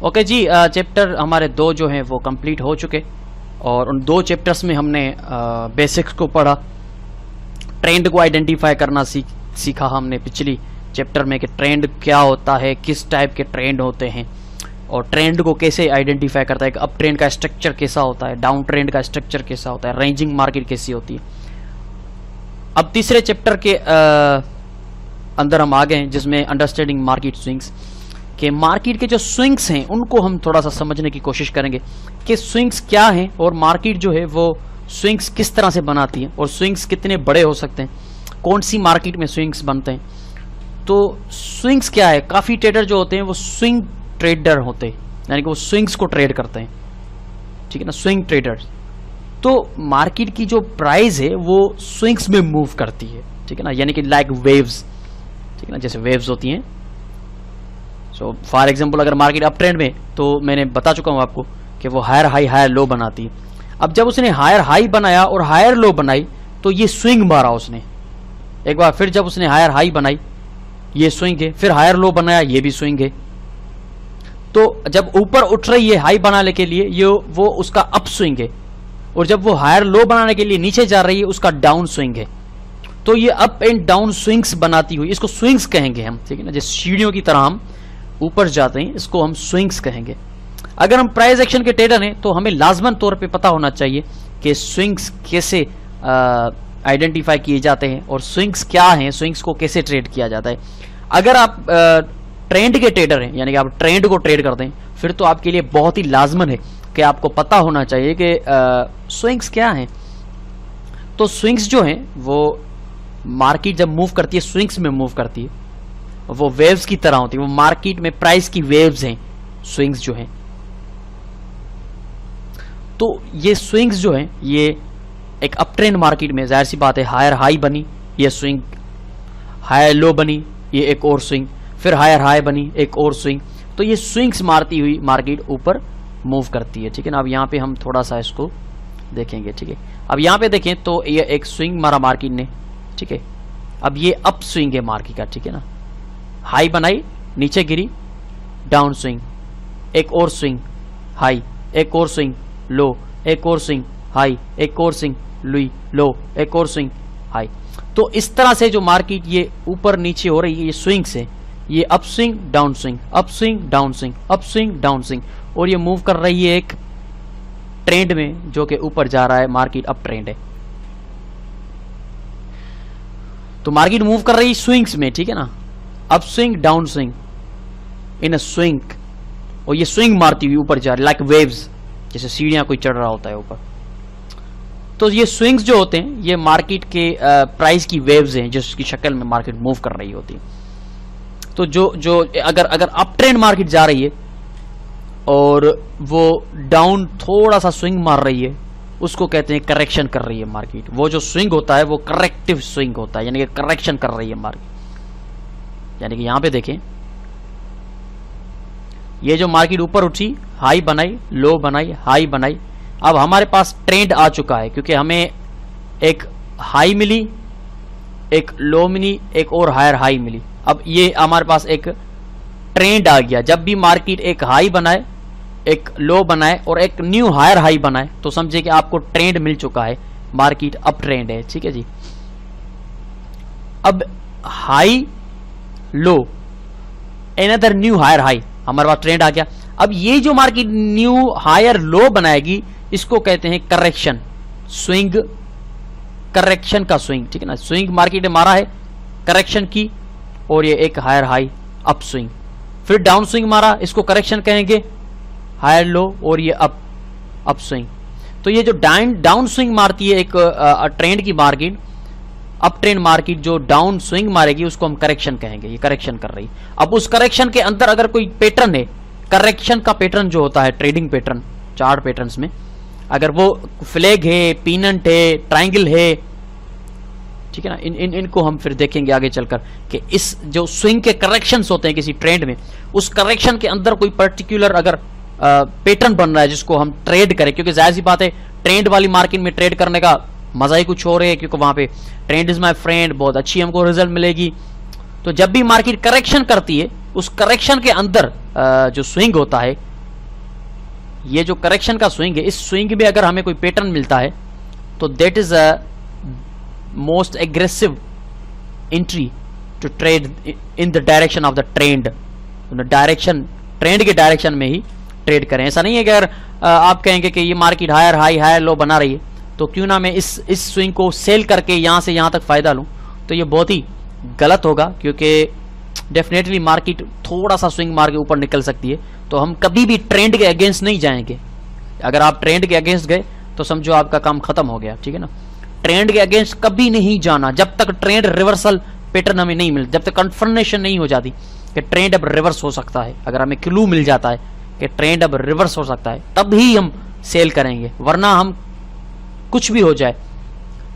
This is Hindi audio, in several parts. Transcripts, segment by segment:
ओके जी, चैप्टर हमारे 2 जो हैं वो कंप्लीट हो चुके और उन 2 चैप्टर्स में हमने बेसिक्स को पढ़ा, ट्रेंड को आइडेंटिफाई करना सीखा हमने पिछली चैप्टर में कि ट्रेंड क्या होता है, किस टाइप के ट्रेंड होते हैं और ट्रेंड को कैसे आइडेंटिफाई करता है, अप ट्रेंड का स्ट्रक्चर कैसा होता है, डाउन ट्रेंड का स्ट्रक्चर कैसा होता है, रेंजिंग मार्केट कैसी होती है। अब तीसरे चैप्टर के अंदर हम आ गए हैं जिसमें अंडरस्टैंडिंग मार्केट स्विंग्स के मार्केट के जो स्विंग्स हैं उनको हम थोड़ा सा समझने की कोशिश करेंगे कि स्विंग्स क्या हैं और मार्केट जो है वो स्विंग्स किस तरह से बनाती है और स्विंग्स कितने बड़े हो सकते हैं, कौन सी मार्केट में स्विंग्स बनते हैं। तो स्विंग्स क्या है, काफ़ी ट्रेडर जो होते हैं वो स्विंग ट्रेडर होते हैं, यानी कि वो स्विंग्स को ट्रेड करते हैं, ठीक है ना, स्विंग ट्रेडर्स। तो मार्केट की जो प्राइस है वो स्विंग्स में मूव करती है, ठीक है ना, यानी कि लाइक वेव्स, ठीक है ना, जैसे वेव्स होती हैं। सो फॉर एग्जांपल अगर मार्केट अप ट्रेंड में, तो मैंने बता चुका हूं आपको कि वो हायर हाई हायर लो बनाती है। अब जब उसने हायर हाई बनाया और हायर लो बनाई तो ये स्विंग मारा उसने एक बार, फिर जब उसने हायर हाई बनाई ये स्विंग है, फिर हायर लो बनाया ये भी स्विंग है। तो जब ऊपर उठ रही है हाई बनाने के लिए ये वो उसका अप स्विंग है और जब वो हायर लो बनाने के लिए नीचे जा रही है उसका डाउन स्विंग है। तो ये अप एंड डाउन स्विंग्स बनाती हुई, इसको स्विंग्स कहेंगे हम, ठीक है ना, जैसे सीढ़ियों की तरह हम ऊपर जाते हैं, इसको हम स्विंग्स कहेंगे। अगर हम प्राइस एक्शन के ट्रेडर हैं तो हमें लाजमन तौर पे पता होना चाहिए कि स्विंग्स कैसे आइडेंटिफाई किए जाते हैं और स्विंग्स क्या हैं, स्विंग्स को कैसे ट्रेड किया जाता है। अगर आप ट्रेंड के ट्रेडर हैं, यानी कि आप ट्रेंड को ट्रेड करते हैं, फिर तो आपके लिए बहुत ही लाजमन है कि आपको पता होना चाहिए कि स्विंग्स क्या हैं। तो स्विंग्स जो हैं वो मार्केट जब मूव करती है, स्विंग्स में मूव करती है, वो वेव्स की तरह होती है, वो मार्केट में प्राइस की वेव्स हैं स्विंग्स जो हैं। तो ये स्विंग्स जो हैं ये एक अप ट्रेंड मार्केट में जाहिर सी बात है, हायर हाई बनी ये स्विंग, हायर लो बनी ये एक और स्विंग, फिर हायर हाई बनी एक और स्विंग। तो ये स्विंग्स मारती हुई मार्केट ऊपर मूव करती है, ठीक है ना। अब यहाँ पे हम थोड़ा सा इसको देखेंगे, ठीक है। अब यहाँ पे देखें तो ये एक स्विंग मारा मार्केट ने, ठीक है। अब ये अप स्विंग है मार्केट का, ठीक है ना, हाई बनाई नीचे गिरी, डाउन स्विंग, एक और स्विंग हाई, एक और स्विंग लो, एक और स्विंग हाई, एक और स्विंग लो, एक और स्विंग हाई। तो इस तरह से जो मार्केट ये ऊपर नीचे हो रही है, ये स्विंग्स है, ये up swing down swing, up swing down swing, up swing down swing, और ये मूव कर रही है एक ट्रेंड में जो कि ऊपर जा रहा है, मार्केट अप ट्रेंड है। तो मार्केट मूव कर रही है स्विंग्स में, ठीक है ना, up swing down swing in a swing, और ये स्विंग मारती हुई ऊपर जा रही लाइक वेव्स, जैसे सीढ़ियां कोई चढ़ रहा होता है ऊपर। तो ये स्विंग्स जो होते हैं ये मार्केट के प्राइस की वेव्स हैं जिसकी शक्ल में मार्केट मूव कर रही होती है। तो जो अगर अप ट्रेंड मार्केट जा रही है और वो डाउन थोड़ा सा स्विंग मार रही है, उसको कहते हैं करेक्शन कर रही है मार्केट। वो जो स्विंग होता है वो करेक्टिव स्विंग होता है, यानी कि करेक्शन कर रही है मार्केट। यानी कि यहां पे देखें, ये जो मार्केट ऊपर उठी, हाई बनाई, लो बनाई, हाई बनाई, अब हमारे पास ट्रेंड आ चुका है क्योंकि हमें एक हाई मिली, एक लो मिली, एक और हायर हाई मिली। अब ये हमारे पास एक ट्रेंड आ गया। जब भी मार्केट एक हाई बनाए, एक लो बनाए और एक न्यू हायर हाई बनाए तो समझे कि आपको ट्रेंड मिल चुका है, मार्केट अप ट्रेंड है, ठीक है जी। अब high low, another new hire high, हमारे पास ट्रेंड आ गया। अब ये जो मार्केट न्यू हायर लो बनाएगी इसको कहते हैं करेक्शन स्विंग, करेक्शन का स्विंग, ठीक है ना। स्विंग मार्केट ने मारा है करेक्शन की, और ये एक हायर हाई अप स्विंग, फिर डाउन स्विंग मारा, इसको करेक्शन कहेंगे, हायर लो, और ये अप स्विंग। तो ये जो डाउन स्विंग मारती है एक ट्रेंड की मार्केट, अप ट्रेंड मार्केट जो डाउन स्विंग मारेगी उसको हम करेक्शन कहेंगे, ये करेक्शन कर रही। अब उस करेक्शन के अंदर अगर कोई पैटर्न है, करेक्शन का पैटर्न जो होता है ट्रेडिंग पैटर्न, चार्ट पैटर्न्स में, अगर वो फ्लैग है, पीनंट है, ट्रायंगल है, ठीक है ना, इनको हम फिर देखेंगे आगे चलकर कि इस जो स्विंग के करेक्शंस होते हैं किसी ट्रेंड में, उस करेक्शन के अंदर कोई पर्टिकुलर अगर पैटर्न बन रहा है जिसको हम ट्रेड करें, क्योंकि जाहिर सी बात है ट्रेंड वाली मार्केट में ट्रेड करने का मजा ही कुछ और है, क्योंकि वहां पे ट्रेंड इज माय फ्रेंड, बहुत अच्छी हमको रिजल्ट मिलेगी। तो जब भी मार्केट करेक्शन करती है उस करेक्शन के अंदर जो स्विंग होता है, ये जो करेक्शन का स्विंग है, इस स्विंग में अगर हमें कोई पैटर्न मिलता है तो that is a most aggressive entry to trade in the direction of the trend. Direction, trend के डायरेक्शन में ही ट्रेड करें। ऐसा नहीं है कि अगर आप कहेंगे कि ये market higher high higher low बना रही है तो क्यों ना मैं इस स्विंग को सेल करके यहां से यहां तक फायदा लूं, तो ये बहुत ही गलत होगा, क्योंकि डेफिनेटली मार्केट थोड़ा सा स्विंग मार के ऊपर निकल सकती है। तो हम कभी भी ट्रेंड के अगेंस्ट नहीं जाएंगे। अगर आप ट्रेंड के अगेंस्ट गए तो समझो आपका काम खत्म हो गया, ठीक है ना। ट्रेंड के अगेंस्ट कभी नहीं जाना जब तक ट्रेंड रिवर्सल पैटर्न हमें नहीं मिल, जब तक कंफर्मेशन नहीं हो जाती कि ट्रेंड अब रिवर्स हो सकता है। अगर हमें क्लू मिल जाता है कि ट्रेंड अब रिवर्स हो सकता है तब ही हम सेल करेंगे, वरना हम कुछ भी हो जाए,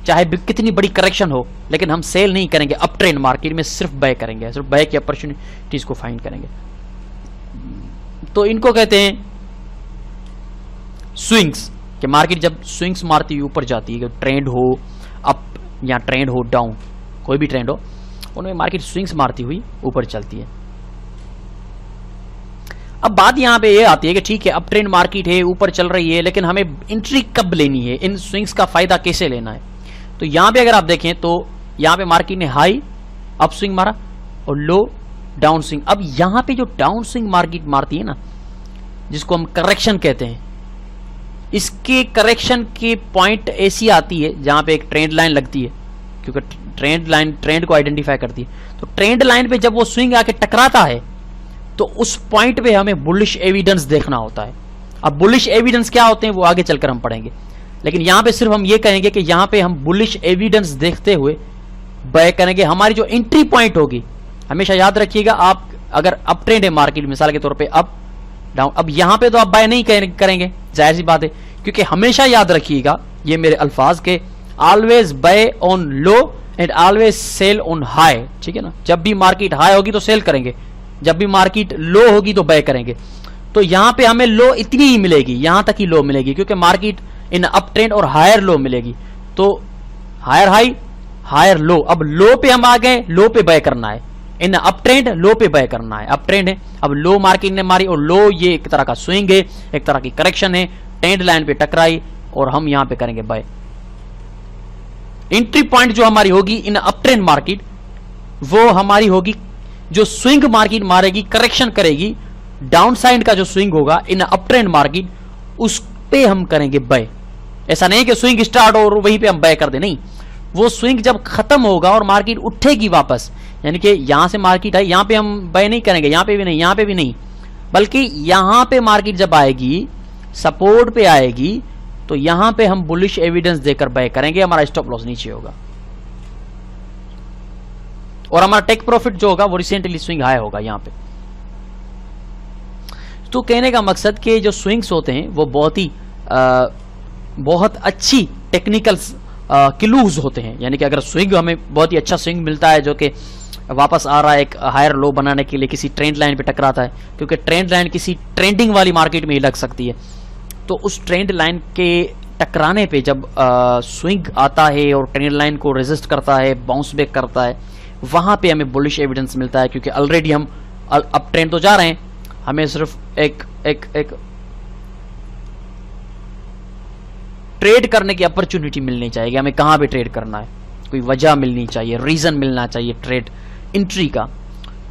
चाहे कितनी बड़ी करेक्शन हो, लेकिन हम सेल नहीं करेंगे। अप ट्रेंड मार्केट में सिर्फ बाय करेंगे, सिर्फ बाय की अपॉर्चुनिटीज को फाइंड करेंगे। तो इनको कहते हैं स्विंग्स, कि मार्केट जब स्विंग्स मारती हुई ऊपर जाती है, ट्रेंड हो अप या ट्रेंड हो डाउन, कोई भी ट्रेंड हो, उनमें मार्केट स्विंग्स मारती हुई ऊपर चलती है। अब बात यहां पे ये आती है कि ठीक है, अप ट्रेंड मार्केट है, ऊपर चल रही है, लेकिन हमें एंट्री कब लेनी है, इन स्विंग्स का फायदा कैसे लेना है। तो यहां पे अगर आप देखें तो यहां पे मार्केट ने हाई अप स्विंग मारा और लो डाउन स्विंग। अब यहां पे जो डाउन स्विंग मार्केट मारती है ना, जिसको हम करेक्शन कहते हैं, इसके करेक्शन की पॉइंट ऐसी आती है जहां पे एक ट्रेंड लाइन लगती है, क्योंकि ट्रेंड लाइन ट्रेंड को आइडेंटिफाई करती है। तो ट्रेंड लाइन पे जब वो स्विंग आके टकराता है तो उस पॉइंट पे हमें बुलिश एविडेंस देखना होता है। अब बुलिश एविडेंस क्या होते हैं वो आगे चलकर हम पढ़ेंगे, लेकिन यहां पे सिर्फ हम ये कहेंगे कि यहां पे हम बुलिश एविडेंस देखते हुए बाय करेंगे। हमारी जो एंट्री पॉइंट होगी, हमेशा याद रखिएगा, आप अगर अप ट्रेंड है मार्केट, मिसाल के तौर पे अप डाउन, अब यहां पे तो आप बाय नहीं करेंगे, जाहिर सी बात है, क्योंकि हमेशा याद रखिएगा ये मेरे अल्फाज के, always buy on low and always sell on high, ठीक है ना। जब भी मार्केट हाई होगी तो सेल करेंगे, जब भी मार्केट लो होगी तो बाय करेंगे। तो यहां पे हमें लो इतनी ही मिलेगी, यहां तक ही लो मिलेगी, क्योंकि मार्केट इन अप ट्रेंड और हायर लो मिलेगी। तो हायर हाई हायर लो, अब लो पे हम आ गए, लो पे बाय करना है। इन अप ट्रेंड लो पे बाय करना है, अप ट्रेंड है, अब लो मार्केट ने मारी, और लो ये एक तरह का स्विंग है, एक तरह की करेक्शन है, ट्रेंड लाइन पे टकराई और हम यहां पे करेंगे बाय। एंट्री पॉइंट जो हमारी होगी इन अप ट्रेंड मार्केट, वो हमारी होगी जो स्विंग मार्केट मारेगी, करेक्शन करेगी, डाउन साइड का जो स्विंग होगा इन अप ट्रेंड मार्केट, उस पे हम करेंगे बाय। ऐसा नहीं कि स्विंग स्टार्ट हो और वहीं पे हम बाय कर दे, नहीं, वो स्विंग जब खत्म होगा और मार्केट उठेगी वापस, यानी कि यहां से मार्केट आई, यहां पे हम बाय नहीं करेंगे, यहां पे भी नहीं, यहां पे भी नहीं, बल्कि यहां पे मार्केट जब आएगी, सपोर्ट पे आएगी, तो यहां पे हम बुलिश एविडेंस देकर बाय करेंगे, हमारा स्टॉप लॉस नीचे होगा और हमारा टेक प्रॉफिट जो होगा वो रिसेंटली स्विंग हाई होगा यहां पे। तो कहने का मकसद कि जो स्विंग्स होते हैं वो बहुत अच्छी टेक्निकल क्लूज होते हैं, यानी कि अगर स्विंग हमें बहुत ही अच्छा स्विंग मिलता है जो कि वापस आ रहा है एक हायर लो बनाने के लिए, किसी ट्रेंड लाइन पे टकराता है, क्योंकि ट्रेंड लाइन किसी ट्रेंडिंग वाली मार्केट में ही लग सकती है, तो उस ट्रेंड लाइन के टकराने पे जब स्विंग आता है और ट्रेंड लाइन को रेजिस्ट करता है, बाउंस बैक करता है, वहां पे हमें बुलिश एविडेंस मिलता है, क्योंकि ऑलरेडी हम अप ट्रेंड तो जा रहे हैं, हमें सिर्फ एक ट्रेड करने की अपॉर्चुनिटी मिलनी चाहिए, हमें कहां पे ट्रेड करना है, कोई वजह मिलनी चाहिए, रीजन मिलना चाहिए ट्रेड एंट्री का।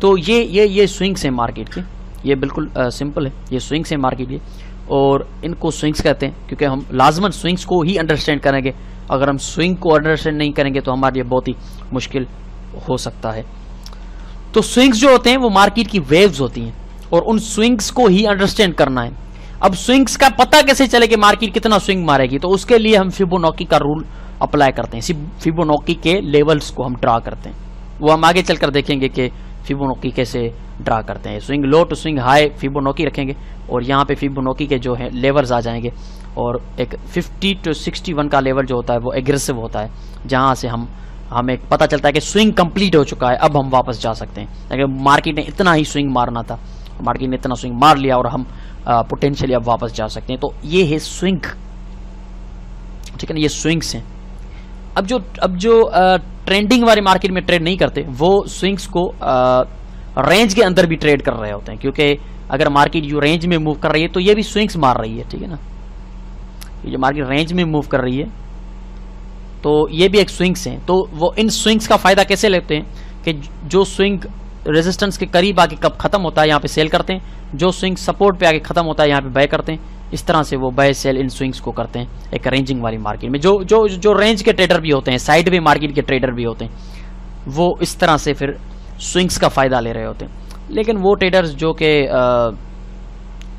तो ये स्विंग्स है मार्केट के, ये बिल्कुल सिंपल है, ये स्विंग्स है मार्केट के, और इनको स्विंग्स कहते हैं क्योंकि हम लाजमन स्विंग्स को ही अंडरस्टैंड करेंगे। अगर हम स्विंग को अंडरस्टैंड नहीं करेंगे तो हमारे लिए बहुत ही मुश्किल हो सकता है। तो स्विंग्स जो होते हैं वो मार्केट की वेव्स होती हैं और उन स्विंग्स को ही अंडरस्टैंड करना है। अब स्विंग्स का पता कैसे चले कि मार्केट कितना स्विंग मारेगी, तो उसके लिए हम फिबोनाची का रूल अप्लाई करते हैं, फिबोनाची के लेवल्स को हम ड्रा करते हैं, वो हम आगे चलकर देखेंगे कि फिबोनाची कैसे ड्रा करते हैं। Swing low to swing high Fibonacci रखेंगे और यहाँ पे फिबोनाची के जो है लेवल्स आ जाएंगे, और एक 50 to 61 का लेवल जो होता है वो एग्रेसिव होता है, जहाँ से हमें पता चलता है कि स्विंग कंप्लीट हो चुका है, अब हम वापस जा सकते हैं। अगर मार्केट ने इतना ही स्विंग मारना था, मार्केट ने इतना स्विंग मार लिया और हम पोटेंशियली अब वापस जा सकते हैं। तो ये है स्विंग, ठीक है ना, ये स्विंग्स हैं। अब जो ट्रेंडिंग वाली मार्केट में ट्रेड नहीं करते वो स्विंग्स को रेंज के अंदर भी ट्रेड कर रहे होते हैं, क्योंकि अगर मार्केट जो रेंज में मूव कर रही है तो ये भी स्विंग्स मार रही है, ठीक है ना। ये जो मार्केट रेंज में मूव कर रही है तो ये भी एक स्विंग्स हैं। तो वो इन स्विंग्स का फायदा कैसे लेते हैं कि जो स्विंग रेजिस्टेंस के करीब आके कब खत्म होता है यहाँ पे सेल करते हैं, जो स्विंग सपोर्ट पे आके खत्म होता है यहाँ पे बाय करते हैं। इस तरह से वो बाय सेल इन स्विंग्स को करते हैं एक रेंजिंग वाली मार्केट में। जो जो जो रेंज के ट्रेडर भी होते हैं, साइड वे मार्केट के ट्रेडर भी होते हैं, वो इस तरह से फिर स्विंग्स का फायदा ले रहे होते हैं। लेकिन वो ट्रेडर्स जो कि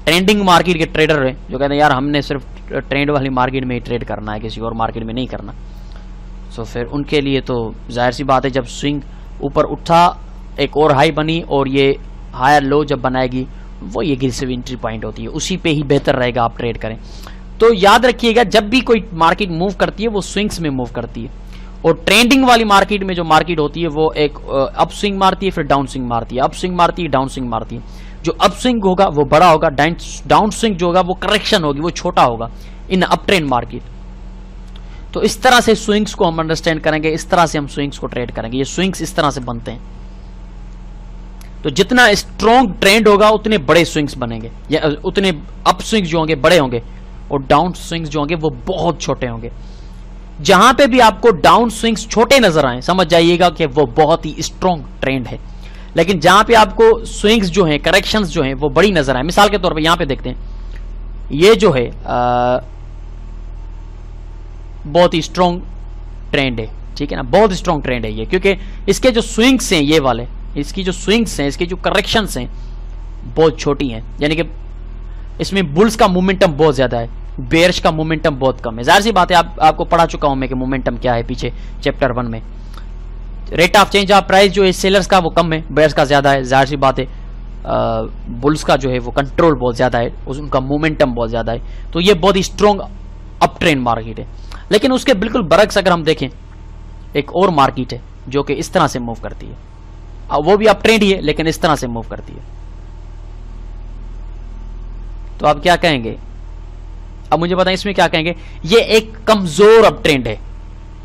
ट्रेंडिंग मार्केट के ट्रेडर है, जो कहते हैं यार हमने सिर्फ ट्रेंड वाली मार्केट में ही ट्रेड करना है, किसी और मार्केट में नहीं करना, सो फिर उनके लिए तो जाहिर सी बात है जब स्विंग ऊपर उठा, एक और हाई बनी और ये हायर लो जब बनाएगी, वो ये एग्रेसिव एंट्री पॉइंट होती है, उसी पे ही बेहतर रहेगा आप ट्रेड करें। तो याद रखिएगा जब भी कोई मार्केट मूव करती है वो स्विंग्स में मूव करती है, और ट्रेंडिंग वाली मार्केट में जो मार्केट होती है वो एक अप स्विंग मारती है, फिर डाउन स्विंग मारती है, अप स्विंग मारती है, डाउन स्विंग मारती है। जो अप स्विंग होगा वो बड़ा होगा, डाउन स्विंग जो होगा वो करेक्शन होगी, वो छोटा होगा इन अप ट्रेंड मार्केट। तो इस तरह से स्विंग्स को हम अंडरस्टैंड करेंगे, इस तरह से हम स्विंग्स को ट्रेड करेंगे। ये स्विंग्स इस तरह से बनते हैं। तो जितना स्ट्रॉन्ग ट्रेंड होगा उतने बड़े स्विंग्स बनेंगे, या उतने अप स्विंग्स जो होंगे बड़े होंगे और डाउन स्विंग्स जो होंगे वो बहुत छोटे होंगे। जहां पे भी आपको डाउन स्विंग्स छोटे नजर आए समझ जाइएगा कि वो बहुत ही स्ट्रॉन्ग ट्रेंड है। लेकिन जहां पे आपको स्विंग्स जो हैं, करेक्शंस जो हैं वो बड़ी नजर आए, मिसाल के तौर पे यहां पे देखते हैं, ये जो है बहुत ही स्ट्रॉन्ग ट्रेंड है, ठीक है ना, बहुत स्ट्रॉन्ग ट्रेंड है ये, क्योंकि इसके जो स्विंग्स हैं ये वाले, इसकी जो स्विंग्स हैं, इसकी जो करेक्शंस हैं बहुत छोटी हैं, यानी कि इसमें बुल्स का मोमेंटम बहुत ज्यादा है, बेयर्स का मोमेंटम बहुत कम है। जाहिर सी बात है आपको पढ़ा चुका हूं मैं कि मोमेंटम क्या है पीछे चैप्टर 1 में। Rate of change of price जो है सेलर्स का वो कम है, बेयर्स का ज्यादा है। जाहिर सी बात है बुल्स का जो है वो कंट्रोल बहुत ज्यादा है, उनका मोमेंटम बहुत ज्यादा है। तो ये बहुत ही स्ट्रॉन्ग अप ट्रेंड मार्केट है। लेकिन उसके बिल्कुल बरक्स अगर हम देखें, एक और मार्केट है जो कि इस तरह से मूव करती है, वो भी अप ट्रेंड ही है लेकिन इस तरह से मूव करती है। तो आप क्या कहेंगे, अब मुझे बताएं इसमें क्या कहेंगे। ये एक कमजोर अप ट्रेंड है,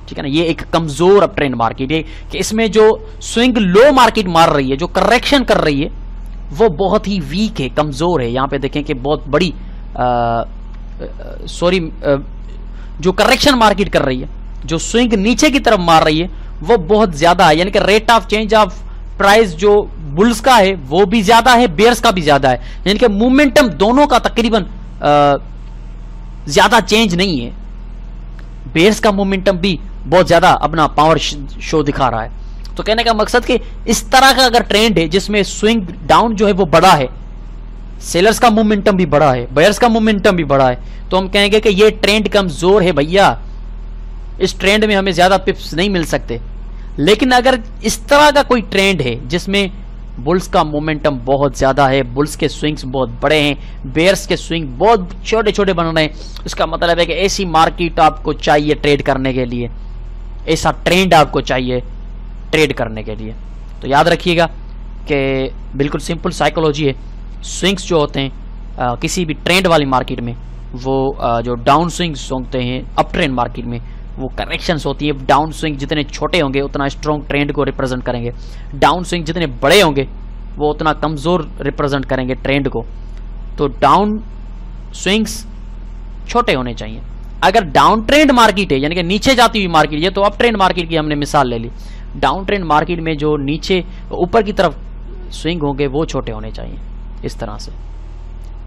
ठीक है ना, ये एक कमजोर अप ट्रेंड मार्केट है कि इसमें जो स्विंग लो मार्केट मार रही है, जो करेक्शन कर रही है, वो बहुत ही वीक है, कमजोर है। यहां पे देखें कि बहुत बड़ी जो करेक्शन मार्केट कर रही है, जो स्विंग नीचे की तरफ मार रही है, वो बहुत ज्यादा है। यानी कि rate of change of price जो बुल्स का है वो भी ज्यादा है, बेयर्स का भी ज्यादा है। यानी कि मोमेंटम दोनों का तकरीबन ज्यादा चेंज नहीं है। बेयर्स का मोमेंटम भी बहुत ज्यादा अपना पावर शो दिखा रहा है। तो कहने का मकसद कि इस तरह का अगर ट्रेंड है जिसमें स्विंग डाउन जो है वो बड़ा है, सेलर्स का मोमेंटम भी बड़ा है, बायर्स का मोमेंटम भी बड़ा है, तो हम कहेंगे कि ये ट्रेंड कमजोर है भैया, इस ट्रेंड में हमें ज्यादा पिप्स नहीं मिल सकते। लेकिन अगर इस तरह का कोई ट्रेंड है जिसमें बुल्स का मोमेंटम बहुत ज्यादा है, बुल्स के स्विंग्स बहुत बड़े हैं, बेयर्स के स्विंग बहुत छोटे छोटे बन रहे हैं, इसका मतलब है कि ऐसी मार्केट आपको चाहिए ट्रेड करने के लिए, ऐसा ट्रेंड आपको चाहिए ट्रेड करने के लिए। तो याद रखिएगा कि बिल्कुल सिंपल साइकोलॉजी है। स्विंग्स जो होते हैं किसी भी ट्रेंड वाली मार्केट में, वो जो डाउन स्विंग्स होते हैं अप ट्रेंड मार्केट में, वो करेक्शंस होती है। डाउन स्विंग जितने छोटे होंगे उतना स्ट्रॉन्ग ट्रेंड को रिप्रेजेंट करेंगे, डाउन स्विंग जितने बड़े होंगे वो उतना कमजोर रिप्रेजेंट करेंगे ट्रेंड को। तो डाउन स्विंग्स छोटे होने चाहिए। अगर डाउन ट्रेंड मार्केट है, यानी कि नीचे जाती हुई मार्केट, ये तो अप ट्रेंड मार्केट की हमने मिसाल ले ली, डाउन ट्रेंड मार्केट में जो नीचे ऊपर की तरफ स्विंग होंगे वो छोटे होने चाहिए इस तरह से,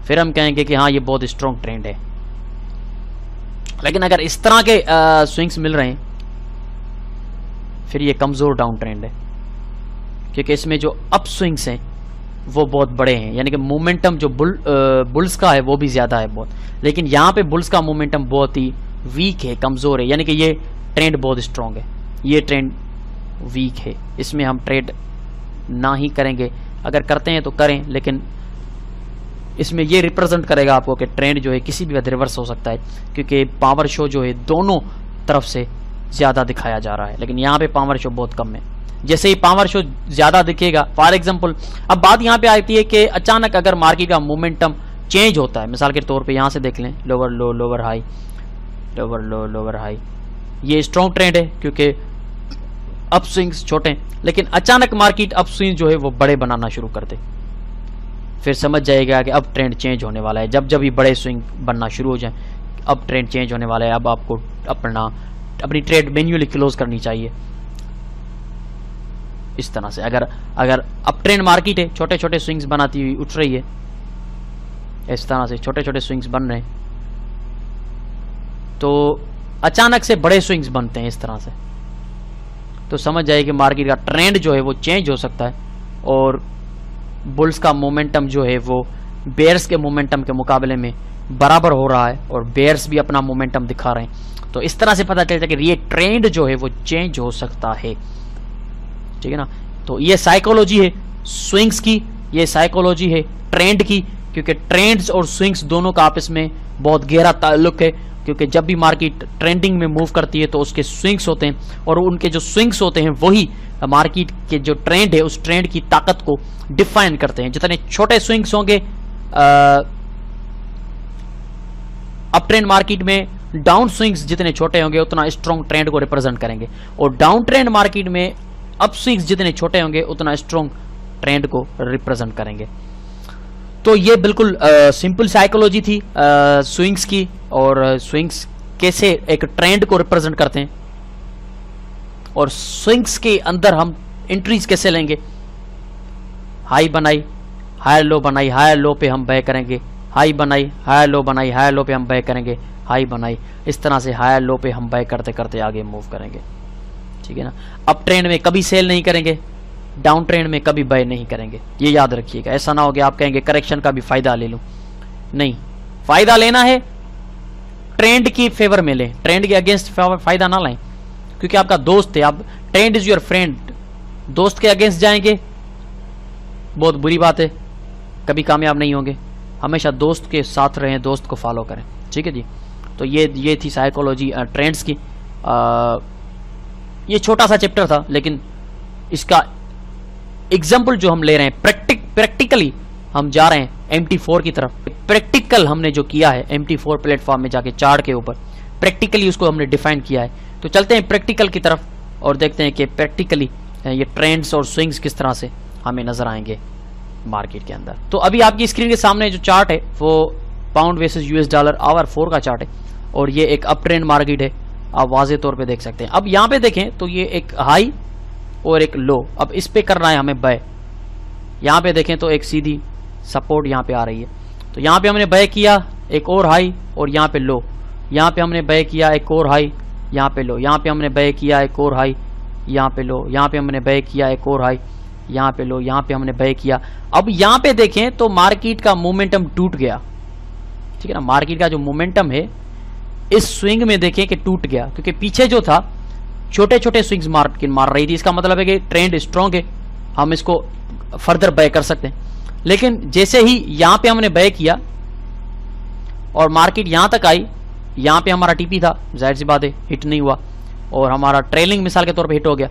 फिर हम कहेंगे कि हाँ ये बहुत स्ट्रॉन्ग ट्रेंड है। लेकिन अगर इस तरह के स्विंग्स मिल रहे हैं फिर ये कमजोर डाउन ट्रेंड है, क्योंकि इसमें जो अप स्विंग्स हैं वो बहुत बड़े हैं, यानी कि मोमेंटम जो बुल्स का है वो भी ज्यादा है बहुत, लेकिन यहाँ पे बुल्स का मोमेंटम बहुत ही वीक है, कमजोर है। यानी कि ये ट्रेंड बहुत स्ट्रॉन्ग है, ये ट्रेंड वीक है, इसमें हम ट्रेड ना ही करेंगे। अगर करते हैं तो करें, लेकिन इसमें ये रिप्रेजेंट करेगा आपको कि ट्रेंड जो है किसी भी वजह रिवर्स हो सकता है, क्योंकि पावर शो जो है दोनों तरफ से ज्यादा दिखाया जा रहा है, लेकिन यहाँ पे पावर शो बहुत कम है। जैसे ही पावर शो ज्यादा दिखेगा, फॉर एग्जांपल अब बात यहाँ पे आती है कि अचानक अगर मार्केट का मोमेंटम चेंज होता है, मिसाल के तौर पे यहाँ से देख लें, लोअर लो लोअर हाई, लोअर लो लोअर हाई, ये स्ट्रॉन्ग ट्रेंड है क्योंकि अप स्विंग्स छोटे, लेकिन अचानक मार्केट अप स्विंग जो है वो बड़े बनाना शुरू कर दे, फिर समझ जाएगा कि अब ट्रेंड चेंज होने वाला है। जब जब ये बड़े स्विंग बनना शुरू हो जाए, अब ट्रेंड चेंज होने वाला है, अब आपको अपनी ट्रेड मैन्युअली क्लोज करनी चाहिए। इस तरह से अगर अप ट्रेंड मार्केट है, छोटे छोटे स्विंग्स बनाती हुई उठ रही है, इस तरह से छोटे छोटे स्विंग्स बन रहे हैं, तो अचानक से बड़े स्विंग्स बनते हैं इस तरह से, तो समझ जाइए कि मार्केट का ट्रेंड जो है वो चेंज हो सकता है और बुल्स का मोमेंटम जो है वो बेयर्स के मोमेंटम के मुकाबले में बराबर हो रहा है और बेयर्स भी अपना मोमेंटम दिखा रहे हैं। तो इस तरह से पता चलता है कि ये ट्रेंड जो है वो चेंज हो सकता है, ठीक है ना। तो ये साइकोलॉजी है स्विंग्स की, ये साइकोलॉजी है ट्रेंड की, क्योंकि ट्रेंड्स और स्विंग्स दोनों का आपस में बहुत गहरा ताल्लुक है, क्योंकि जब भी मार्केट ट्रेंडिंग में मूव करती है तो उसके स्विंग्स होते हैं और उनके जो स्विंग्स होते हैं वही मार्केट के जो ट्रेंड है उस ट्रेंड की ताकत को डिफाइन करते हैं। जितने छोटे स्विंग्स होंगे अप ट्रेंड मार्केट में, डाउन स्विंग्स जितने छोटे होंगे उतना स्ट्रॉन्ग ट्रेंड को रिप्रेजेंट करेंगे, और डाउन ट्रेंड मार्केट में अप स्विंग्स जितने छोटे होंगे उतना स्ट्रॉन्ग ट्रेंड को रिप्रेजेंट करेंगे। तो ये बिल्कुल सिंपल साइकोलॉजी थी स्विंग्स की, और स्विंग्स कैसे एक ट्रेंड को रिप्रेजेंट करते हैं और स्विंग्स के अंदर हम एंट्रीज कैसे लेंगे। हाई बनाई, हायर लो बनाई, हायर लो पे हम बाय करेंगे, हाई बनाई, हायर लो बनाई, हायर लो पे हम बाय करेंगे, हाई बनाई, इस तरह से हायर लो पे हम बाय करते करते आगे मूव करेंगे, ठीक है ना। अप ट्रेंड में कभी सेल नहीं करेंगे, डाउन ट्रेंड में कभी बाय नहीं करेंगे, ये याद रखिएगा। ऐसा ना हो कि आप कहेंगे करेक्शन का भी फायदा ले लूं, नहीं, फायदा लेना है ट्रेंड की फेवर में लें, ट्रेंड के अगेंस्ट फायदा ना लें, क्योंकि आपका दोस्त है, आप ट्रेंड इज योर फ्रेंड, दोस्त के अगेंस्ट जाएंगे बहुत बुरी बात है, कभी कामयाब नहीं होंगे। हमेशा दोस्त के साथ रहें, दोस्त को फॉलो करें, ठीक है जी। तो ये थी साइकोलॉजी ट्रेंड्स की। ये छोटा सा चैप्टर था, लेकिन इसका एग्जाम्पल जो हम ले रहे हैं प्रैक्टिकली हम जा रहे हैं MT4 की तरफ। प्रैक्टिकल हमने जो किया है MT4 प्लेटफॉर्म में जाके चार्ट के ऊपर प्रैक्टिकली उसको हमने डिफाइन किया है। तो चलते हैं प्रैक्टिकल की तरफ और देखते हैं कि प्रैक्टिकली ये ट्रेंड्स और स्विंग्स किस तरह से हमें नजर आएंगे मार्केट के अंदर। तो अभी आपकी स्क्रीन के सामने जो चार्ट है वो pound versus US dollar hour 4 का चार्ट है, और ये एक अप ट्रेंड मार्केट है, आप वाज़े तौर पे देख सकते हैं। अब यहाँ पे देखें तो ये एक हाई और एक लो, अब इस पे करना है हमें बाय। यहाँ पे देखें तो एक सीधी सपोर्ट यहाँ पे आ रही है, तो यहाँ पे हमने बाय किया, एक और हाई और यहाँ पे लो, यहाँ पे हमने बाय किया, एक और हाई, यहाँ पे लो, यहाँ पे हमने बाय किया, एक और हाई, यहाँ पे लो, यहाँ पे हमने बाय किया, एक और हाई, यहाँ पे लो, यहाँ पे हमने बाय किया। अब यहाँ पे देखें तो मार्केट का मोमेंटम टूट गया, ठीक है ना। मार्केट का जो मोमेंटम है इस स्विंग में देखें कि टूट गया, क्योंकि पीछे जो था छोटे छोटे स्विंग्स मार्केट मार रही थी। इसका मतलब है कि ट्रेंड स्ट्रॉन्ग है, हम इसको फर्दर बाय कर सकते हैं। लेकिन जैसे ही यहाँ पे हमने बाय किया और मार्केट यहाँ तक आई, यहाँ पे हमारा टीपी था, जाहिर सी बात है हिट नहीं हुआ और हमारा ट्रेलिंग मिसाल के तौर पे हिट हो गया।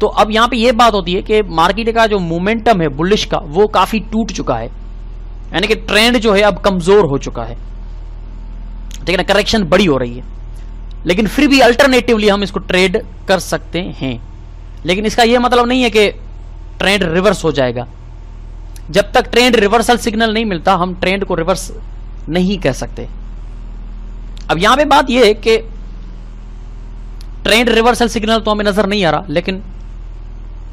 तो अब यहाँ पे ये बात होती है कि मार्केट का जो मोमेंटम है बुलिश का वो काफी टूट चुका है, यानी कि ट्रेंड जो है अब कमजोर हो चुका है, ठीक है ना। करेक्शन बड़ी हो रही है, लेकिन फिर भी अल्टरनेटिवली हम इसको ट्रेड कर सकते हैं। लेकिन इसका यह मतलब नहीं है कि ट्रेंड रिवर्स हो जाएगा। जब तक ट्रेंड रिवर्सल सिग्नल नहीं मिलता हम ट्रेंड को रिवर्स नहीं कह सकते। अब यहां पे बात यह है कि ट्रेंड रिवर्सल सिग्नल तो हमें नजर नहीं आ रहा, लेकिन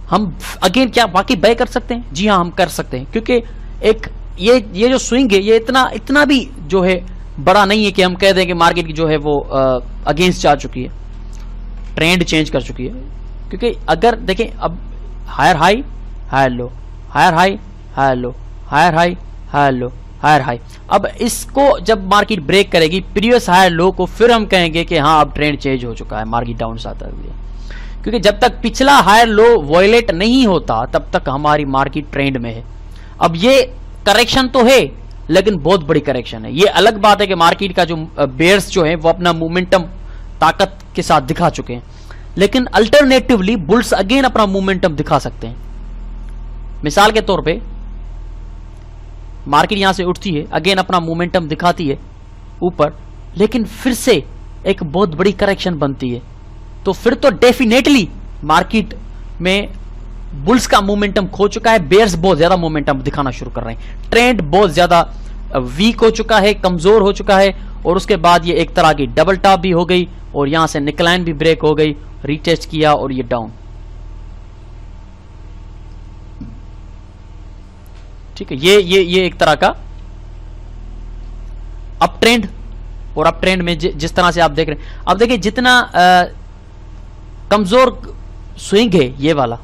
हम अगेन क्या वाकई बाय कर सकते हैं? जी हां, हम कर सकते हैं, क्योंकि एक ये जो स्विंग है ये इतना भी जो है बड़ा नहीं है कि हम कह दें कि मार्केट की जो है वो अगेंस्ट जा चुकी है, ट्रेंड चेंज कर चुकी है। क्योंकि अगर देखें अब higher high, higher low, higher high, higher low, higher high, higher low, higher high, अब इसको जब मार्केट ब्रेक करेगी प्रीवियस हायर लो को, फिर हम कहेंगे कि हाँ अब ट्रेंड चेंज हो चुका है, मार्केट डाउन आता है। क्योंकि जब तक पिछला हायर लो वॉयलेट नहीं होता तब तक हमारी मार्केट ट्रेंड में है। अब ये करेक्शन तो है, लेकिन बहुत बड़ी करेक्शन है। ये अलग बात है कि मार्केट का जो बेयर्स जो है वो अपना मोमेंटम ताकत के साथ दिखा चुके हैं, लेकिन अल्टरनेटिवली बुल्स अगेन अपना मोमेंटम दिखा सकते हैं। मिसाल के तौर पे मार्केट यहां से उठती है, अगेन अपना मोमेंटम दिखाती है ऊपर, लेकिन फिर से एक बहुत बड़ी करेक्शन बनती है, तो फिर तो डेफिनेटली मार्केट में बुल्स का मोमेंटम खो चुका है, बेयर्स बहुत ज्यादा मोमेंटम दिखाना शुरू कर रहे हैं, ट्रेंड बहुत ज्यादा वीक हो चुका है, कमजोर हो चुका है, और उसके बाद ये एक तरह की डबल टॉप भी हो गई और यहां से निकलाइन भी ब्रेक हो गई, रीटेस्ट किया और ये डाउन। ठीक है, ये एक तरह का अप ट्रेंड, और अप ट्रेंड में जिस तरह से आप देख रहे हैं, अब देखिए जितना कमजोर स्विंग है ये वाला,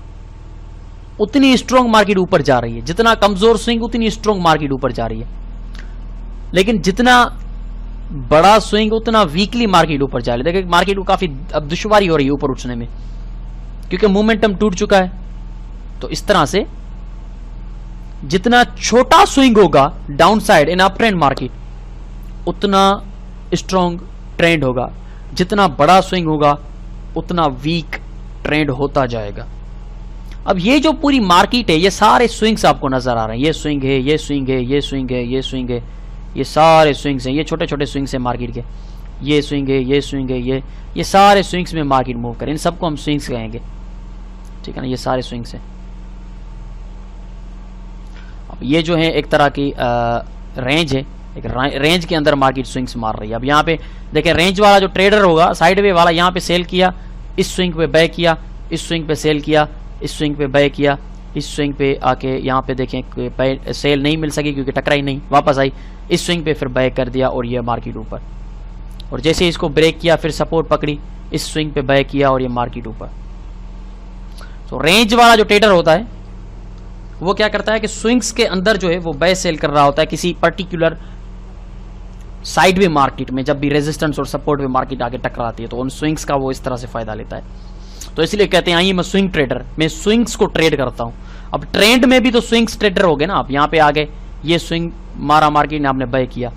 उतनी स्ट्रॉन्ग मार्केट ऊपर जा रही है, जितना कमजोर स्विंग उतनी स्ट्रॉन्ग मार्केट ऊपर जा रही है, लेकिन जितना बड़ा स्विंग उतना वीकली मार्केट ऊपर जा रही है। देखिए मार्केट को काफी अब दुश्वारी हो रही है ऊपर उठने में, क्योंकि मोमेंटम टूट चुका है। तो इस तरह से जितना छोटा स्विंग होगा down side in up trend market, उतना स्ट्रॉन्ग ट्रेंड होगा, जितना बड़ा स्विंग होगा उतना वीक ट्रेंड होता जाएगा। अब ये जो पूरी मार्केट है, ये सारे स्विंग्स आपको नजर आ रहे हैं, ये स्विंग है, ये स्विंग है, ये स्विंग है, ये स्विंग है, ये सारे स्विंग्स हैं, ये छोटे छोटे स्विंग्स हैं मार्केट के, ये स्विंग है, ये स्विंग है, ये सारे स्विंग्स में मार्केट मूव करें, इन सबको हम स्विंग्स कहेंगे, ठीक है ना, ये सारे स्विंग्स हैं। अब ये जो है एक तरह की रेंज है, एक रेंज के अंदर मार्केट स्विंग्स मार रही है। अब यहाँ पे देखें, रेंज वाला जो ट्रेडर होगा साइडवे वाला, यहाँ पे सेल किया, इस स्विंग पे बाय किया, इस स्विंग पे सेल किया, इस स्विंग पे बाय किया, इस स्विंग पे आके यहाँ पे देखें सेल नहीं मिल सकी क्योंकि टकराई नहीं, वापस आई, इस स्विंग पे फिर बाय कर दिया और ये मार्केट ऊपर, और जैसे इसको ब्रेक किया फिर सपोर्ट पकड़ी, इस स्विंग पे बाय किया और ये मार्केट ऊपर। तो रेंज वाला जो ट्रेडर होता है वो क्या करता है कि स्विंग्स के अंदर जो है वो बाय सेल कर रहा होता है किसी पर्टिकुलर साइडवे मार्केट में। जब भी रेजिस्टेंस और सपोर्ट में मार्केट आगे टकराती है तो उन स्विंग्स का वो इस तरह से फायदा लेता है। तो इसलिए कहते हैं आइए मैं स्विंग ट्रेडर, मैं स्विंग्स को ट्रेड करता हूं। अब ट्रेंड में भी तो स्विंग्स ट्रेडर हो गए ना। आप यहाँ पे आ गए, ये स्विंग मारा मार्केट ने, आपने बाय किया,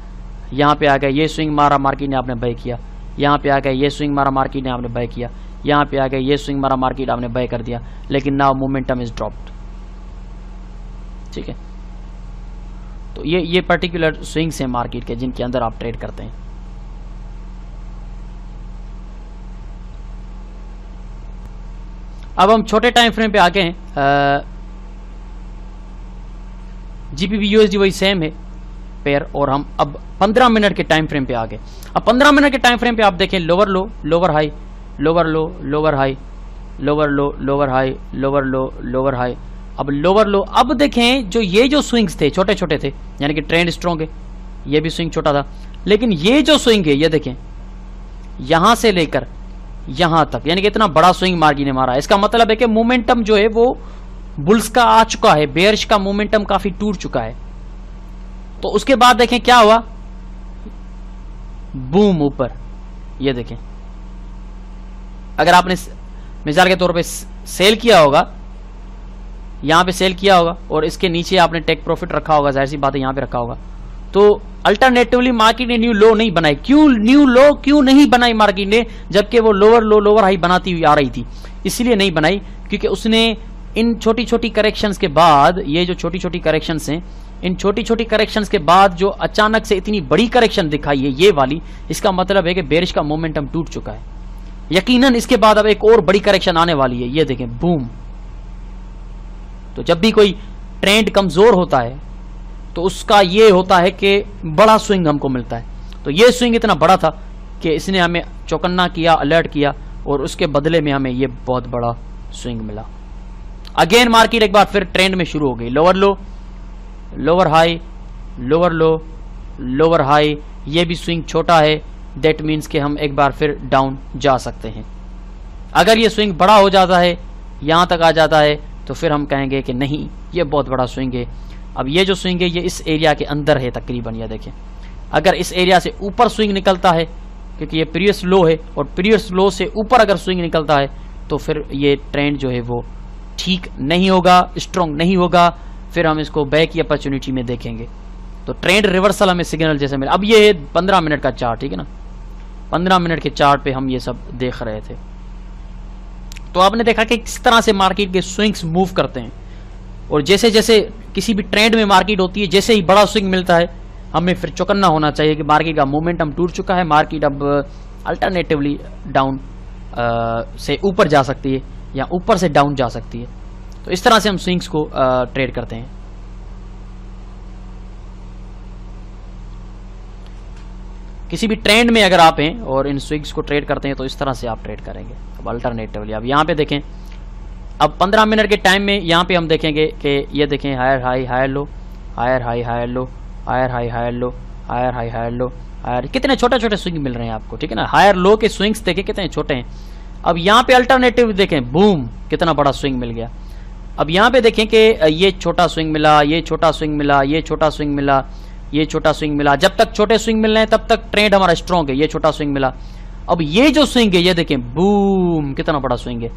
यहाँ पे आ गए, ये स्विंग मारा मार्केट ने, आपने बाय किया, यहाँ पे आ गए, ये स्विंग मारा मार्केट ने, आपने बाय किया, यहाँ पे आ गए, ये स्विंग मारा मार्केट, आपने बाय कर दिया, लेकिन नाउ मोमेंटम इज ड्रॉप्ड। ठीक है, तो ये पर्टिकुलर स्विंग्स हैं मार्केट के जिनके अंदर आप ट्रेड करते हैं। अब हम छोटे टाइम फ्रेम पे आ गए हैं। जीपीबी यूएसडी वही सेम है पेयर, और हम अब 15 मिनट के टाइम फ्रेम पे आ गए। अब 15 मिनट के टाइम फ्रेम पे आप देखें, लोअर लो, लोअर हाई, लोअर लो, लोअर हाई, लोअर लो, लोअर हाई, लोअर लो, लोअर हाई। अब लोअर लो, अब देखें ये जो स्विंग्स थे छोटे छोटे थे, यानी कि ट्रेंड स्ट्रॉन्ग है, ये भी स्विंग छोटा था, लेकिन ये जो स्विंग है ये देखें यहां से लेकर यहां तक, यानी कि इतना बड़ा स्विंग मार्केट ने मारा। इसका मतलब है कि मोमेंटम जो है वो बुल्स का आ चुका है, बेयर्स का मोमेंटम काफी टूट चुका है। तो उसके बाद देखें क्या हुआ, बूम ऊपर, ये देखें। अगर आपने मिसाल के तौर पे सेल किया होगा, यहां पे सेल किया होगा और इसके नीचे आपने टेक प्रॉफिट रखा होगा, जाहिर सी बात है यहां पे रखा होगा, तो अल्टरनेटिवली मार्केट ने न्यू लो नहीं बनाई। क्यों न्यू लो क्यों नहीं बनाई मार्केट ने, जबकि वो लोअर लो लोअर हाई बनाती हुई आ रही थी? इसलिए नहीं बनाई क्योंकि उसने इन छोटी छोटी करेक्शंस के बाद, ये जो छोटी छोटी करेक्शंस हैं, इन छोटी छोटी करेक्शंस के बाद जो अचानक से इतनी बड़ी करेक्शन दिखाई है ये वाली, इसका मतलब है कि बेरिश का मोमेंटम टूट चुका है। यकीनन इसके बाद अब एक और बड़ी करेक्शन आने वाली है, ये देखें बूम। तो जब भी कोई ट्रेंड कमजोर होता है तो उसका ये होता है कि बड़ा स्विंग हमको मिलता है। तो ये स्विंग इतना बड़ा था कि इसने हमें चौकन्ना किया, अलर्ट किया, और उसके बदले में हमें ये बहुत बड़ा स्विंग मिला। अगेन मार्केट एक बार फिर ट्रेंड में शुरू हो गई, लोअर लो, लोअर हाई, लोअर लो, लोअर हाई। ये भी स्विंग छोटा है, दैट मीन्स कि हम एक बार फिर डाउन जा सकते हैं। अगर ये स्विंग बड़ा हो जाता है, यहां तक आ जाता है, तो फिर हम कहेंगे कि नहीं ये बहुत बड़ा स्विंग है। अब ये जो स्विंग है ये इस एरिया के अंदर है तकरीबन, ये देखें। अगर इस एरिया से ऊपर स्विंग निकलता है, क्योंकि ये प्रीवियस लो है, और प्रीवियस लो से ऊपर अगर स्विंग निकलता है तो फिर ये ट्रेंड जो है वो ठीक नहीं होगा, स्ट्रॉन्ग नहीं होगा, फिर हम इसको बैक की अपॉर्चुनिटी में देखेंगे। तो ट्रेंड रिवर्सल हमें सिग्नल जैसे मिला। अब ये 15 मिनट का चार्ट, ठीक है ना, 15 मिनट के चार्ट पे हम ये सब देख रहे थे। तो आपने देखा कि किस तरह से मार्केट के स्विंग्स मूव करते हैं, और जैसे जैसे किसी भी ट्रेंड में मार्केट होती है, जैसे ही बड़ा स्विंग मिलता है हमें फिर चौकन्ना होना चाहिए कि मार्केट का मोमेंटम टूट चुका है, मार्केट अब अल्टरनेटिवली डाउन से ऊपर जा सकती है, या ऊपर से डाउन जा सकती है। तो इस तरह से हम स्विंग्स को ट्रेड करते हैं। किसी भी ट्रेंड में अगर आप हैं और इन स्विंग्स को ट्रेड करते हैं तो इस तरह से आप ट्रेड करेंगे। अब अल्टरनेटिवली अब यहाँ पे देखें, अब 15 मिनट के टाइम में यहाँ पे हम देखेंगे कि ये देखें higher high higher low, higher high higher low, higher high higher low, higher high higher low, higher, कितने छोटे छोटे स्विंग मिल रहे हैं आपको, ठीक है ना। हायर लो के स्विंग्स देखें कितने छोटे हैं। अब यहाँ पे अल्टरनेटिव देखें, बूम, कितना बड़ा स्विंग मिल गया। अब यहाँ पे देखें कि ये छोटा स्विंग मिला, ये छोटा स्विंग मिला, ये छोटा स्विंग मिला, ये छोटा स्विंग मिला। जब तक छोटे स्विंग मिल रहे हैं तब तक ट्रेंड हमारा स्ट्रॉन्ग है। ये छोटा स्विंग मिला। अब ये जो स्विंग है ये देखें, बूम, कितना बड़ा स्विंग है।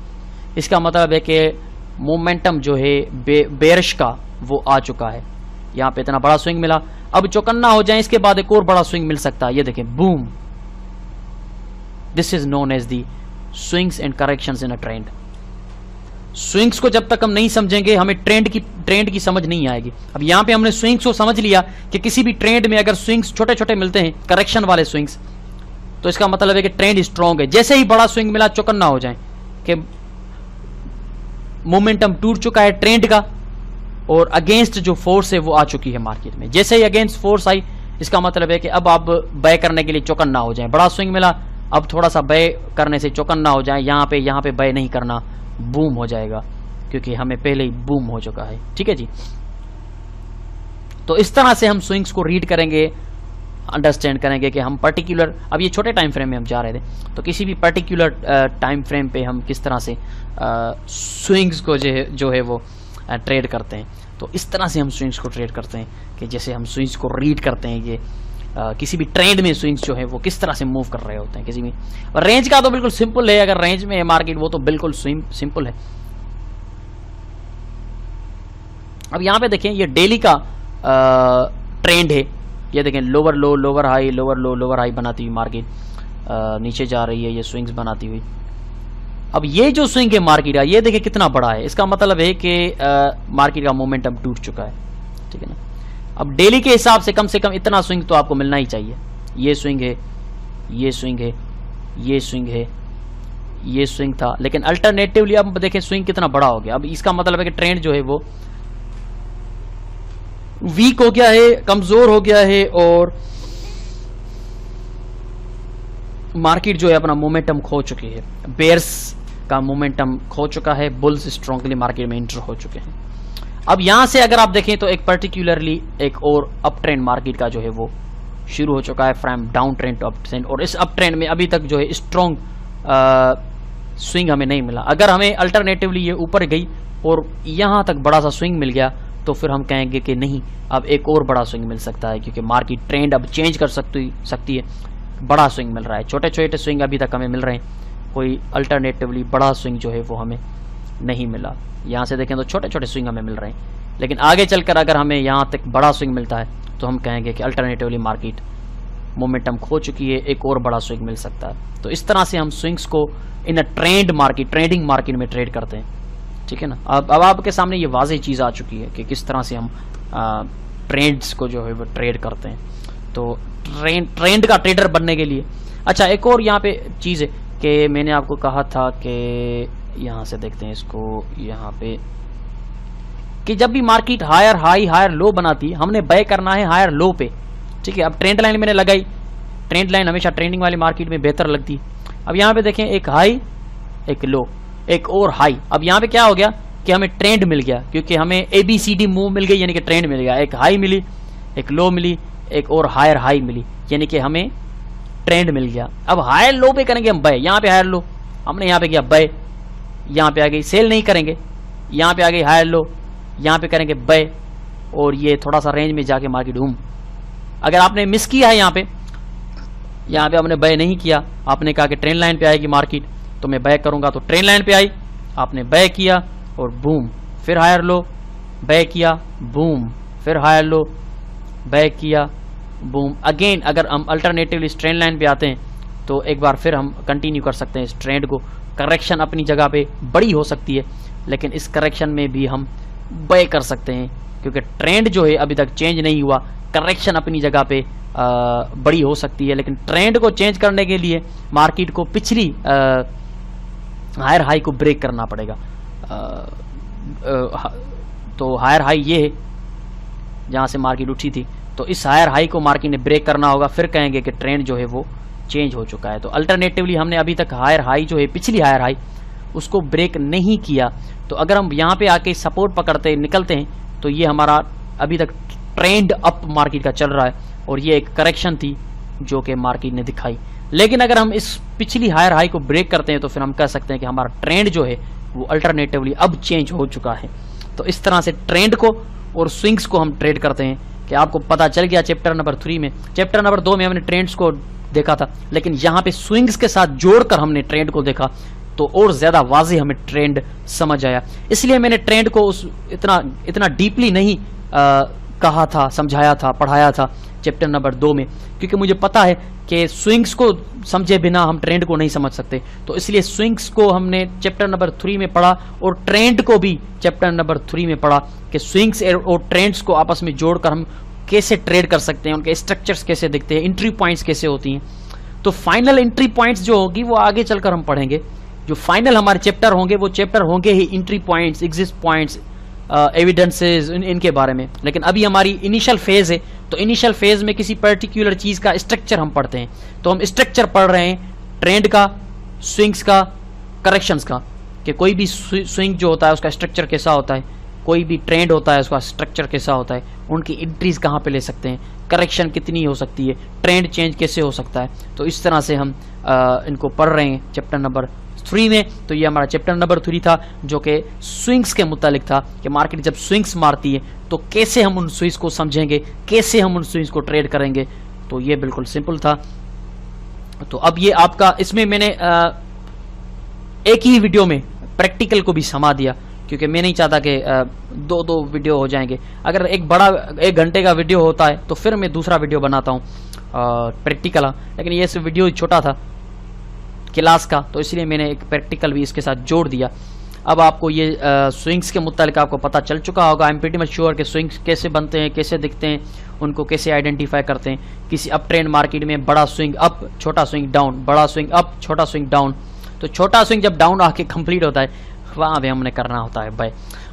इसका मतलब है कि मोमेंटम जो है बेरिश का वो आ चुका है। यहाँ पे इतना बड़ा स्विंग मिला। अब चौकन्ना हो जाए इसके बाद एक और बड़ा स्विंग मिल सकता है। ये देखें, boom. This is known as the swings and corrections in a trend. Swings को जब तक हम नहीं समझेंगे हमें ट्रेंड की समझ नहीं आएगी। अब यहाँ पे हमने स्विंग्स को समझ लिया कि किसी भी ट्रेंड में अगर स्विंग्स छोटे छोटे मिलते हैं, करेक्शन वाले स्विंग्स, तो इसका मतलब है कि ट्रेंड स्ट्रॉन्ग है। जैसे ही बड़ा स्विंग मिला चौकन्ना हो जाए कि मोमेंटम टूट चुका है ट्रेंड का और अगेंस्ट जो फोर्स है वो आ चुकी है मार्केट में। जैसे ही अगेंस्ट फोर्स आई इसका मतलब है कि अब आप बाय करने के लिए चौकन्ना हो जाए। बड़ा स्विंग मिला, अब थोड़ा सा बाय करने से चौकन्ना हो जाए। यहाँ पे बाय नहीं करना, बूम हो जाएगा, क्योंकि हमें पहले ही बूम हो चुका है। ठीक है जी। तो इस तरह से हम स्विंग्स को रीड करेंगे, अंडरस्टैंड करेंगे कि हम पर्टिकुलर, अब ये छोटे टाइम फ्रेम में हम जा रहे थे, तो किसी भी पर्टिकुलर टाइम फ्रेम पे हम किस तरह से स्विंग्स को जो है वो ट्रेड करते हैं। तो इस तरह से हम स्विंग्स को ट्रेड करते हैं कि जैसे हम स्विंग्स को रीड करते हैं कि किसी भी ट्रेंड में स्विंग्स जो है वो किस तरह से मूव कर रहे होते हैं। किसी भी रेंज का तो बिल्कुल सिंपल है, अगर रेंज में है मार्केट वो तो बिल्कुल सिंपल है। अब यहाँ पे देखें, ये डेली का ट्रेंड है। ये देखें, लोअर लो, लोअर हाई, लोअर लो, लोअर हाई बनाती हुई मार्केट नीचे जा रही है, ये स्विंग्स बनाती हुई। अब ये जो स्विंग है मार्केट का, ये देखें कितना बड़ा है। इसका मतलब है कि मार्केट का मोमेंटम टूट चुका है, ठीक है ना। अब डेली के हिसाब से कम इतना स्विंग तो आपको मिलना ही चाहिए। ये स्विंग है, ये स्विंग है, ये स्विंग है, ये स्विंग था, लेकिन अल्टरनेटिवली अब देखें स्विंग कितना बड़ा हो गया। अब इसका मतलब है कि ट्रेंड जो है वो वीक हो गया है, कमजोर हो गया है और मार्केट जो है अपना मोमेंटम खो चुकी है। बेयर्स का मोमेंटम खो चुका है, बुल्स स्ट्रांगली मार्केट में एंटर हो चुके हैं। अब यहां से अगर आप देखें तो एक पर्टिकुलरली एक और अप ट्रेंड मार्केट का जो है वो शुरू हो चुका है, from down trend to up trend. और इस अप ट्रेंड में अभी तक जो है स्ट्रॉन्ग स्विंग हमें नहीं मिला। अगर हमें अल्टरनेटिवली ये ऊपर गई और यहां तक बड़ा सा स्विंग मिल गया तो फिर हम कहेंगे कि नहीं, अब एक और बड़ा स्विंग मिल सकता है, क्योंकि मार्केट ट्रेंड अब चेंज कर सकती है। बड़ा स्विंग मिल रहा है, छोटे छोटे स्विंग अभी तक हमें मिल रहे हैं, कोई अल्टरनेटिवली बड़ा स्विंग जो है वो हमें नहीं मिला। यहाँ से देखें तो छोटे छोटे स्विंग हमें मिल रहे हैं, लेकिन आगे चलकर अगर हमें यहाँ तक बड़ा स्विंग मिलता है तो हम कहेंगे कि अल्टरनेटिवली मार्केट मोमेंटम खो चुकी है, एक और बड़ा स्विंग मिल सकता है। तो इस तरह से हम स्विंग्स को in a trend market, trading market में ट्रेड करते हैं, ठीक है ना। अब आपके सामने ये वाज़ेह चीज़ आ चुकी है कि किस तरह से हम ट्रेंड्स को जो है वो ट्रेड करते हैं। तो ट्रेंड का ट्रेडर बनने के लिए, अच्छा एक और यहाँ पे चीज़ है कि मैंने आपको कहा था कि यहाँ से देखते हैं इसको, यहाँ पे कि जब भी market higher high higher low बनाती है हमने बाय करना है हायर लो पे, ठीक है। अब ट्रेंड लाइन मैंने लगाई, ट्रेंड लाइन हमेशा ट्रेंडिंग वाली मार्केट में बेहतर लगती है। अब यहाँ पे देखें, एक हाई, एक लो, एक और हाई। अब यहाँ पे क्या हो गया कि हमें ट्रेंड मिल गया, क्योंकि हमें ABCD मूव मिल गई, यानी कि ट्रेंड मिल गया। एक हाई मिली, एक लो मिली, एक और हायर हाई मिली, यानी कि हमें ट्रेंड मिल गया। अब हायर लो पे करेंगे हम बाय, यहाँ पे हायर लो, हमने यहाँ पे किया बाय, यहाँ पे आ गई सेल नहीं करेंगे, यहाँ पे आ गई हायर लो, यहाँ पे करेंगे बाय, और ये थोड़ा सा रेंज में जाके मार्केट घूम। अगर आपने मिस किया है यहाँ पे हमने बाय नहीं किया, आपने कहा कि ट्रेंड लाइन पे आएगी मार्केट तो मैं बाय करूंगा, तो ट्रेंड लाइन पे आई, आपने बाय किया और बूम, फिर हायर लो, बाय किया, बूम, फिर हायर लो, बाय किया, बूम। अगेन अगर हम अल्टरनेटिवली इस ट्रेंड लाइन पे आते हैं तो एक बार फिर हम कंटिन्यू कर सकते हैं इस ट्रेंड को। करेक्शन अपनी जगह पे बड़ी हो सकती है, लेकिन इस करेक्शन में भी हम बाय कर सकते हैं, क्योंकि ट्रेंड जो है अभी तक चेंज नहीं हुआ। करेक्शन अपनी जगह पे बड़ी हो सकती है, लेकिन ट्रेंड को चेंज करने के लिए मार्केट को पिछली हायर हाई को ब्रेक करना पड़ेगा। तो हायर हाई ये है जहाँ से मार्केट उठी थी, तो इस हायर हाई को मार्केट ने ब्रेक करना होगा, फिर कहेंगे कि ट्रेंड जो है वो चेंज हो चुका है। तो अल्टरनेटिवली हमने अभी तक हायर हाई जो है, पिछली हायर हाई, उसको ब्रेक नहीं किया। तो अगर हम यहाँ पे आके सपोर्ट पकड़ते निकलते हैं तो ये हमारा अभी तक ट्रेंड अप मार्केट का चल रहा है, और ये एक करेक्शन थी जो कि मार्केट ने दिखाई। लेकिन अगर हम इस पिछली हायर हाई को ब्रेक करते हैं तो फिर हम कह सकते हैं कि हमारा ट्रेंड जो है वो अल्टरनेटिवली अब चेंज हो चुका है। तो इस तरह से ट्रेंड को और स्विंग्स को हम ट्रेड करते हैं कि आपको पता चल गया चैप्टर नंबर 3 में। चैप्टर नंबर 2 में हमने ट्रेंड्स को देखा था, लेकिन यहाँ पे स्विंग्स के साथ जोड़कर हमने ट्रेंड को देखा तो और ज्यादा वाज़ेह हमें ट्रेंड समझ आया। इसलिए मैंने ट्रेंड को इतना डीपली नहीं कहा था, समझाया था, पढ़ाया था चैप्टर नंबर 2 में, क्योंकि मुझे पता है कि स्विंग्स को समझे बिना हम ट्रेंड को नहीं समझ सकते। तो इसलिए स्विंग्स को हमने चैप्टर नंबर 3 में पढ़ा और ट्रेंड को भी चैप्टर नंबर 3 में पढ़ा कि स्विंग्स और ट्रेंड्स को आपस में जोड़कर हम कैसे ट्रेड कर सकते हैं, उनके स्ट्रक्चर्स कैसे दिखते हैं, एंट्री पॉइंट्स कैसे होती हैं। तो फाइनल एंट्री पॉइंट्स जो होगी वो आगे चलकर हम पढ़ेंगे। जो फाइनल हमारे चैप्टर होंगे वो चैप्टर होंगे ही entry points, exit points, evidences, इनके बारे में। लेकिन अभी हमारी इनिशियल फेज है, तो इनिशियल फेज में किसी पर्टिकुलर चीज का स्ट्रक्चर हम पढ़ते हैं। तो हम स्ट्रक्चर पढ़ रहे हैं ट्रेंड का, स्विंग्स का, करेक्शंस का, कि कोई भी स्विंग जो होता है उसका स्ट्रक्चर कैसा होता है, कोई भी ट्रेंड होता है उसका स्ट्रक्चर कैसा होता है, उनकी एंट्रीज कहाँ पे ले सकते हैं, करेक्शन कितनी हो सकती है, ट्रेंड चेंज कैसे हो सकता है। तो इस तरह से हम इनको पढ़ रहे हैं चैप्टर नंबर 3 में। तो ये हमारा चैप्टर नंबर 3 था जो कि स्विंग्स के मुतालिक था कि मार्केट जब स्विंग्स मारती है तो कैसे हम उन स्विंग्स को समझेंगे, कैसे हम उन स्विंग्स को ट्रेड करेंगे। तो ये बिल्कुल सिंपल था। तो अब ये आपका, इसमें मैंने एक ही वीडियो में प्रैक्टिकल को भी समा दिया, क्योंकि मैं नहीं चाहता कि दो वीडियो हो जाएंगे। अगर एक बड़ा 1 घंटे का वीडियो होता है तो फिर मैं दूसरा वीडियो बनाता हूँ प्रैक्टिकल, लेकिन ये वीडियो छोटा था क्लास का, तो इसलिए मैंने एक प्रैक्टिकल भी इसके साथ जोड़ दिया। अब आपको ये स्विंग्स के मुतालिक आपको पता चल चुका होगा। I am pretty much sure कि स्विंग्स कैसे बनते हैं, कैसे दिखते हैं, उनको कैसे आइडेंटिफाई करते हैं। किसी अप ट्रेंड मार्केट में बड़ा स्विंग अप, छोटा स्विंग डाउन, बड़ा स्विंग अप, छोटा स्विंग डाउन। तो छोटा स्विंग जब डाउन आके कंप्लीट होता है वहाँ भी हमने करना होता है। भाई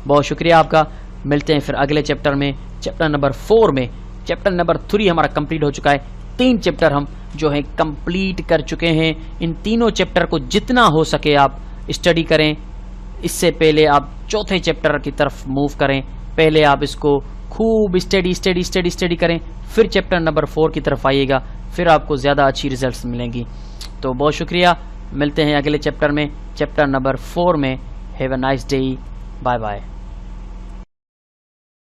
बहुत शुक्रिया आपका। मिलते हैं फिर अगले चैप्टर में, चैप्टर नंबर 4 में। चैप्टर नंबर 3 हमारा कंप्लीट हो चुका है। 3 चैप्टर हम जो है कंप्लीट कर चुके हैं। इन तीनों चैप्टर को जितना हो सके आप स्टडी करें। इससे पहले आप चौथे चैप्टर की तरफ मूव करें। पहले आप इसको खूब स्टडी करें, फिर चैप्टर नंबर 4 की तरफ आइएगा, फिर आपको ज़्यादा अच्छी रिजल्ट्स मिलेंगी। तो बहुत शुक्रिया। मिलते हैं अगले चैप्टर में, चैप्टर नंबर 4 में। Have a nice day. Bye bye.